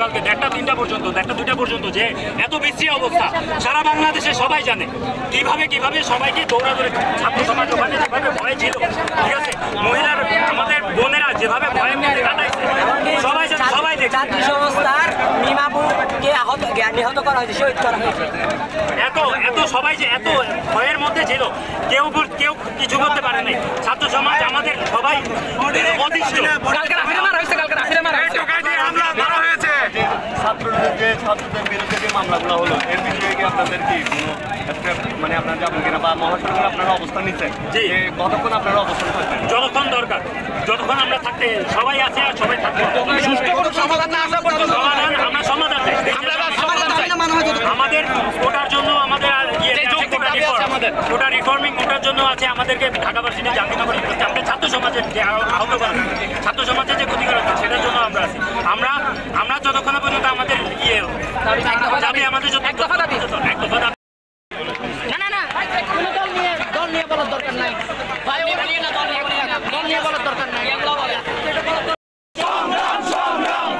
গতকালকে 1টা 3টা পর্যন্ত 1টা 2টা পর্যন্ত যে এত বিশ্রী অবস্থা সারা বাংলাদেশে সবাই জানে কিভাবে সবাইকে দৌড়াদৌড়ি ছাত্র সমাজ ওখানে যেভাবে ভয় ছিল, ঠিক আছে, মহিলার আমাদের বোনেরা যেভাবে ভয়ের মধ্যে কাটাইছে সবাই জানে, সবাই দেখে। ছাত্র সংস্থার মিমাপুরকে নিহত করা হয়েছে, শহীদ করা হয়েছে। এত সবাই যে এত ভয়ের মধ্যে ছিল, কেউ কিছু করতে পারে নাই। ছাত্র সমাজ আমাদের সবাই অতিষ্ঠ। ছাত্রদের বিরুদ্ধে যে মামলাগুলো হলো এর বিষয়ে কি আপনাদের কি একটা মানে আপনারা যাবেন কিনা বা মহাসড়কের আপনারা অবস্থান নিচ্ছেন যে কতক্ষণ আপনারা অবস্থান থাকবেন? যতক্ষণ দরকার, যতক্ষণ আমরা থাকতে সবাই আছে আর সবাই থাকবে। সমাধান আমরা সমাধান আমাদের ওটার জন্য আমাদের ওটা রিফর্মিং ওটার জন্য আছে আমাদেরকে ঢাকা ভার্সিটি জাহাঙ্গীরনগর ইউনিভার্সিটি আমাদের ছাত্র সমাজের যে আহত করা ছাত্র সমাজের যে ক্ষতি করা সেটার জন্য আমরা আছি। আমরা যতক্ষণ পর্যন্ত আমাদের দাবি আমাদের জন্য এক দফা দাবি দল নিয়ে বলার দরকার নাই ভাই, ওটা নিয়ে না দল নিয়ে বলার দরকার নাই। সংগ্রাম